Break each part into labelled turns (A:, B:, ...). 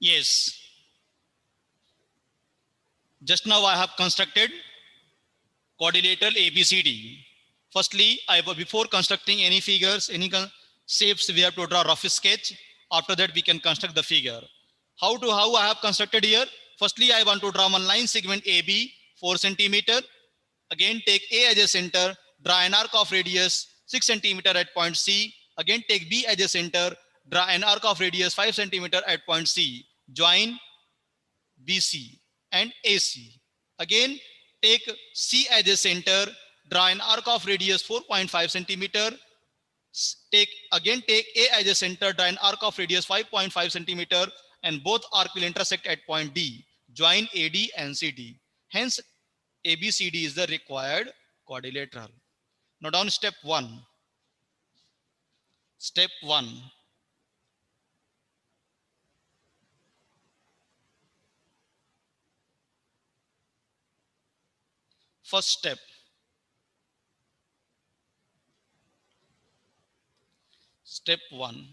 A: Yes. Just now I have constructed quadrilateral ABCD. Firstly, before constructing any figures, any shapes, we have to draw rough sketch. After that, we can construct the figure. How I have constructed here? Firstly, I want to draw one line segment AB 4 centimeter. Again, take A as a center, draw an arc of radius 6 centimeter at point C. Again, take B as a center, draw an arc of radius 5 centimeter at point C. Join BC and AC. Again, take C as a center, draw an arc of radius 4.5 centimeter. Take A as a center, draw an arc of radius 5.5 centimeter, and both arc will intersect at point D. Join AD and CD. Hence, ABCD is the required quadrilateral. Now down step 1. Step 1. First step. Step 1.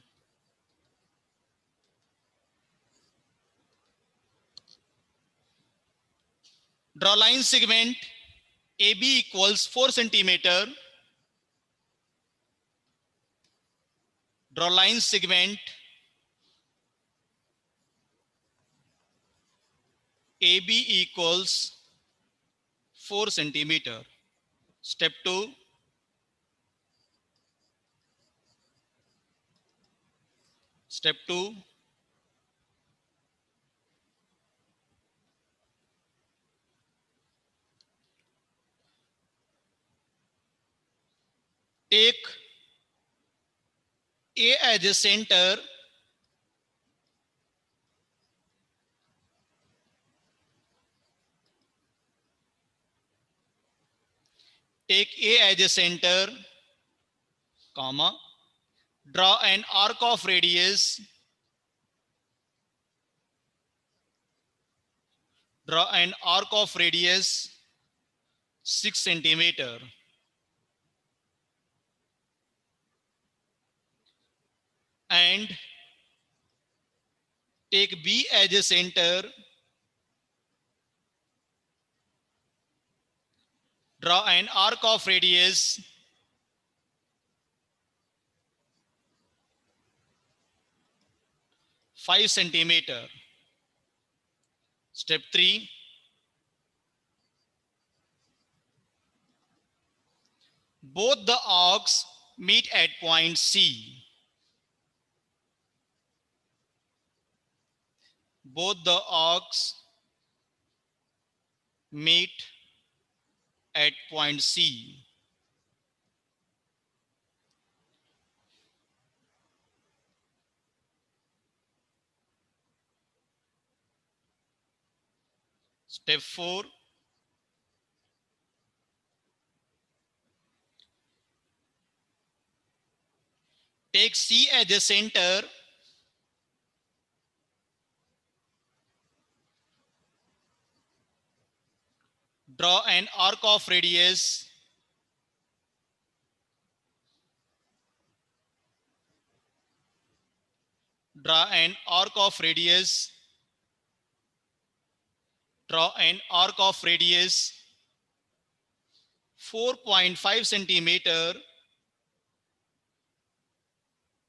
A: Draw line segment AB equals 4 centimeter. Draw line segment AB equals 4 centimeter. Step 2. Step 2. Take A as a center. Take A as a center, comma. Draw an arc of radius. Draw an arc of radius 6 centimeter. And take B as a center. Draw an arc of radius 5 centimeter. Step 3. Both the arcs meet at point C. Both the arcs meet at point C. Step 4. Take C as a center. Draw an arc of radius 4.5 centimeter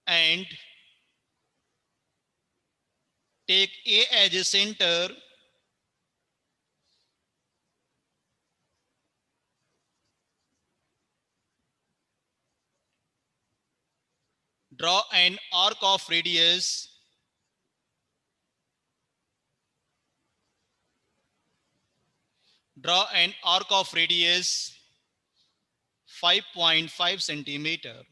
A: and take A as a center. Draw an arc of radius 5.5 centimeter.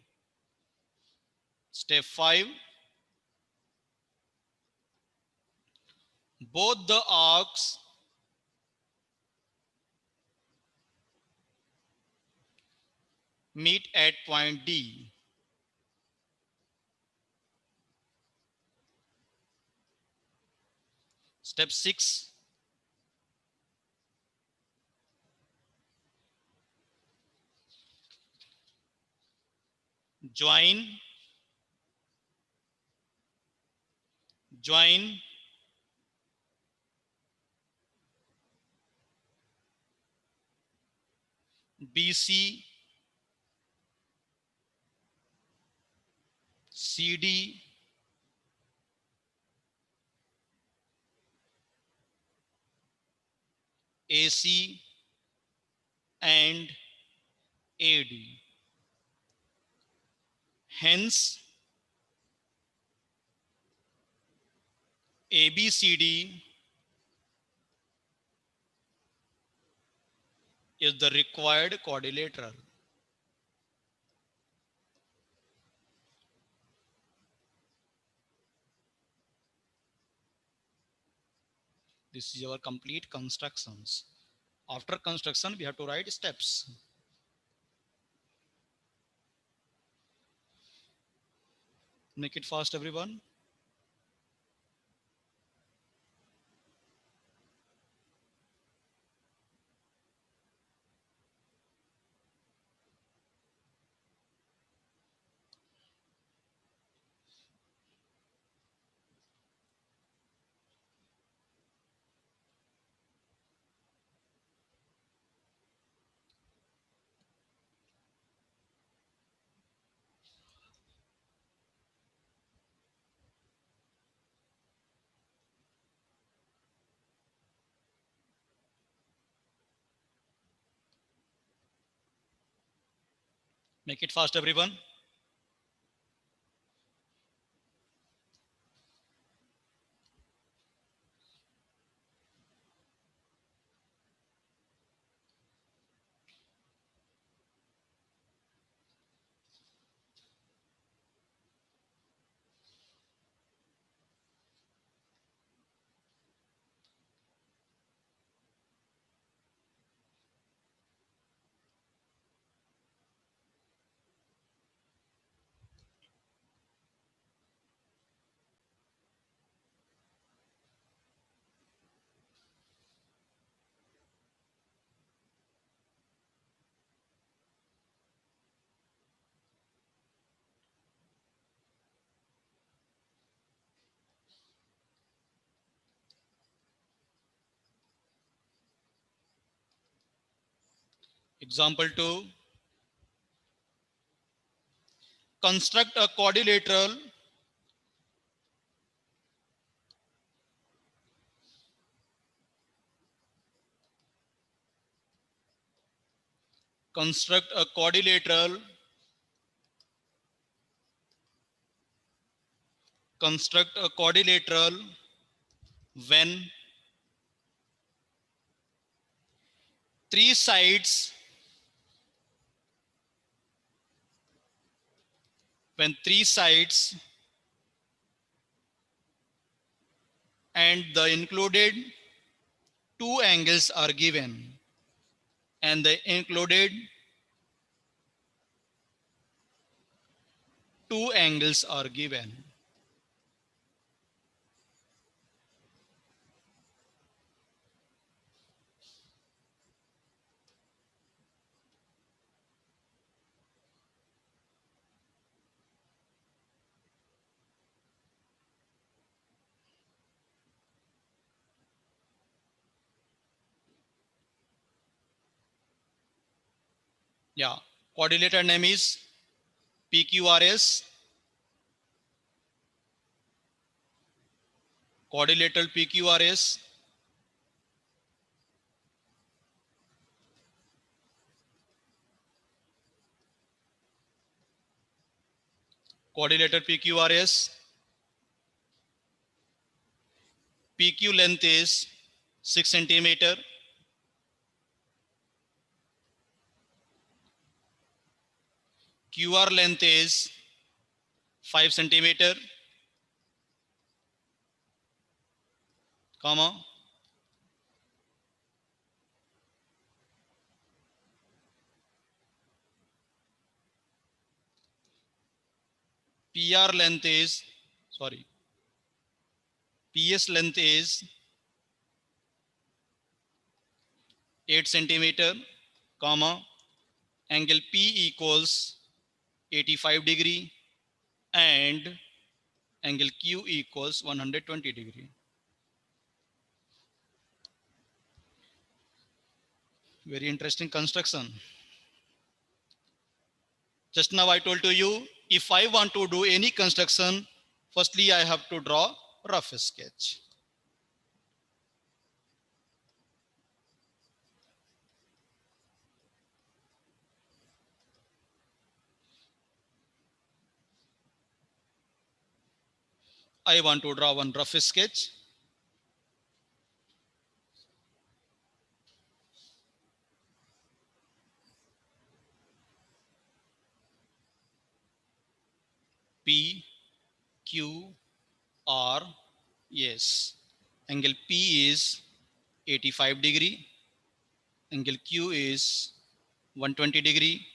A: Step 5. Both the arcs meet at point D. Step 6. Join BC, CD, AC, and AD. Hence, ABCD is the required quadrilateral. This is our complete constructions. After construction, we have to write steps. Make it fast, everyone. Make it fast, everyone. Example 2. Construct a quadrilateral construct a quadrilateral construct a quadrilateral when three sides when three sides and the included two angles are given, and the included two angles are given. Yeah, quadrilateral name is PQRS. Quadrilateral PQRS. Quadrilateral PQRS. PQ length is 6 centimeter. QR length is 5 centimeter, comma. PR length is, sorry, PS length is 8 centimeter, comma. Angle P equals 85 degree and angle Q equals 120 degree. Very interesting construction. Just now I told to you, if I want to do any construction, firstly I have to draw rough sketch. I want to draw one rough sketch. P, Q, R, yes. Angle P is 85 degree. Angle Q is 120 degree.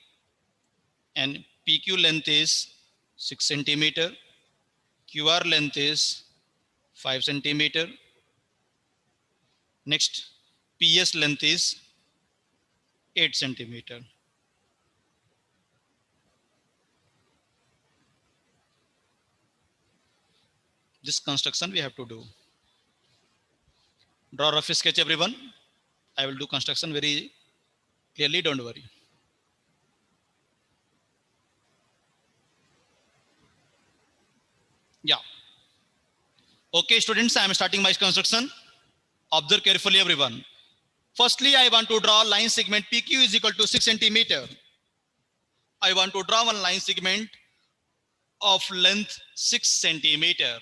A: And PQ length is 6 centimeter. QR length is 5 centimeter. Next, PS length is 8 centimeter. This construction we have to do. Draw rough sketch, everyone. I will do construction very clearly, don't worry. Yeah. Okay, students, I am starting my construction. Observe carefully, everyone. Firstly, I want to draw line segment PQ is equal to 6 centimeter. I want to draw one line segment of length 6 centimeter.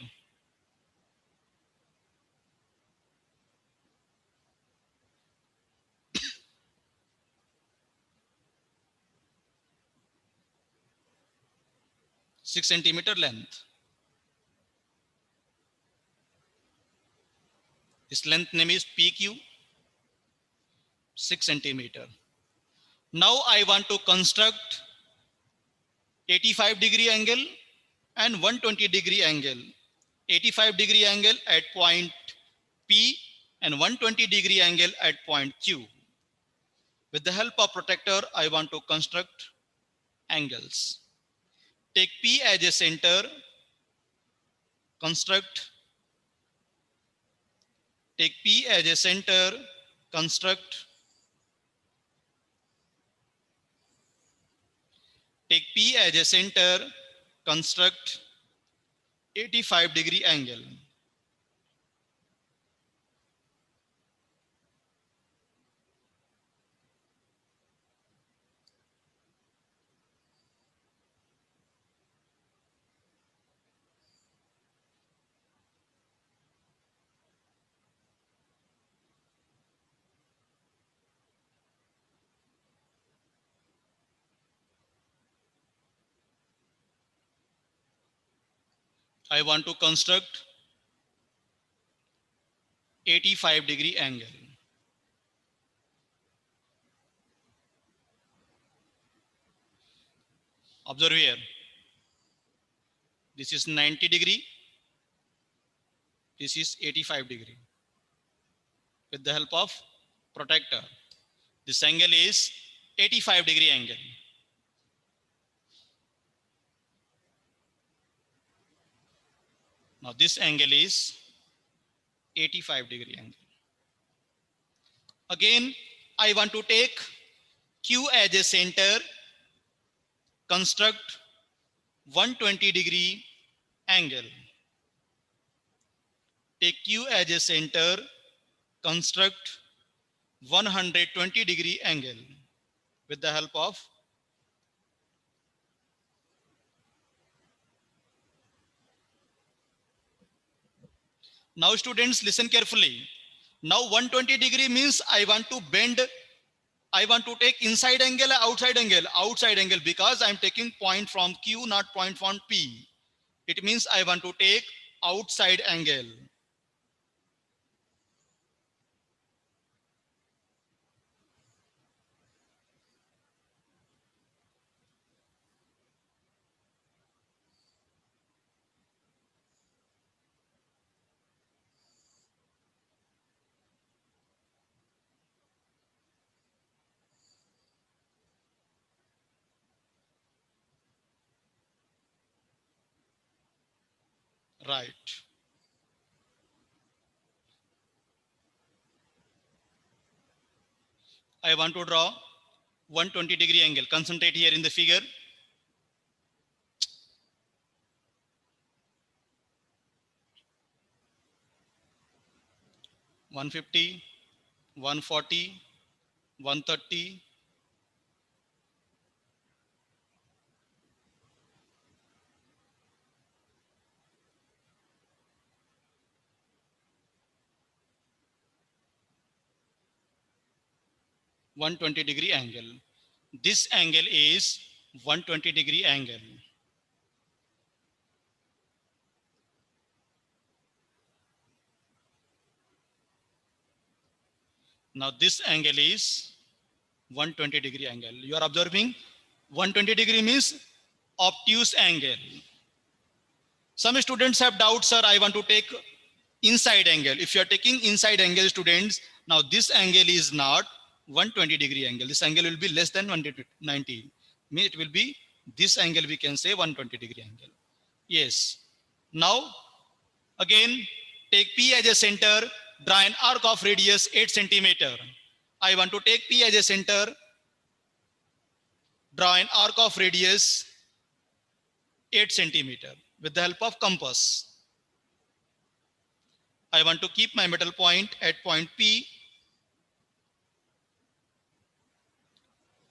A: Six centimeter length. This length name is PQ, 6 centimeter. Now I want to construct 85-degree angle and 120-degree angle. 85-degree angle at point P and 120-degree angle at point Q. With the help of protractor, I want to construct angles. Take P as a center, construct. Take P as a center, construct. Take P as a center, construct 85-degree angle. I want to construct 85-degree angle. Observe here. This is 90 degree. This is 85 degree. With the help of protractor, this angle is 85-degree angle. Now this angle is 85-degree angle. Again, I want to take Q as a center, construct 120-degree angle. Take Q as a center, construct 120-degree angle with the help of now students listen carefully. Now 120 degree means I want to bend, I want to take inside angle, outside angle because I'm taking point from Q, not point from P. It means I want to take outside angle. Right. I want to draw 120 degree angle. Concentrate here in the figure. 150, 140, 130, 120-degree angle. This angle is 120-degree angle. Now this angle is 120-degree angle. You are observing 120-degree means obtuse angle. Some students have doubts, sir, I want to take inside angle. If you are taking inside angle, students, now this angle is not 120-degree angle. This angle will be less than 190. Means it will be this angle, we can say 120-degree angle. Yes. Now, again, take P as a center, draw an arc of radius 8 centimeter. I want to take P as a center, draw an arc of radius 8 centimeter with the help of compass. I want to keep my middle point at point P.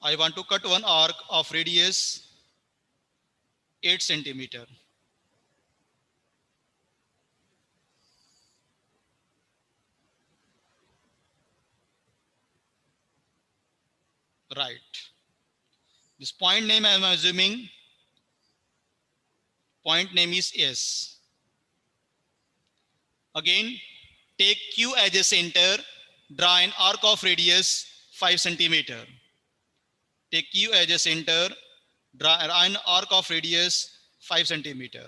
A: I want to cut one arc of radius 8 centimeter. Right. This point name I am assuming, point name is S. Again, take Q as a center, draw an arc of radius 5 centimeter. Take Q as a center, draw an arc of radius 5 centimeter.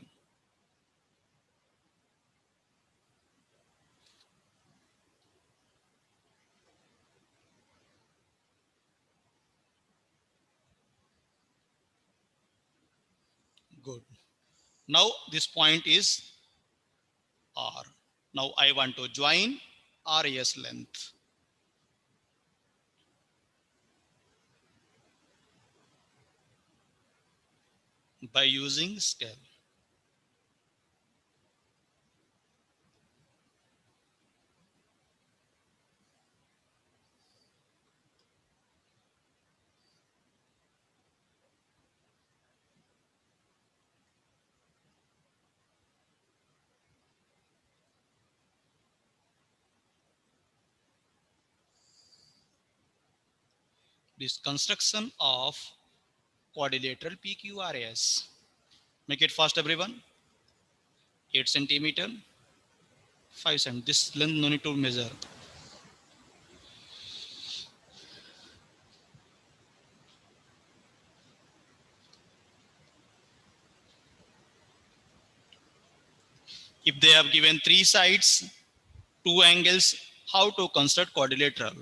A: Good. Now this point is R. Now I want to join RAS length. By using scale. This construction of quadrilateral PQRS. Make it fast, everyone. 8 centimeter, 5 cm. This length no need to measure. If they have given 3 sides, 2 angles, how to construct quadrilateral?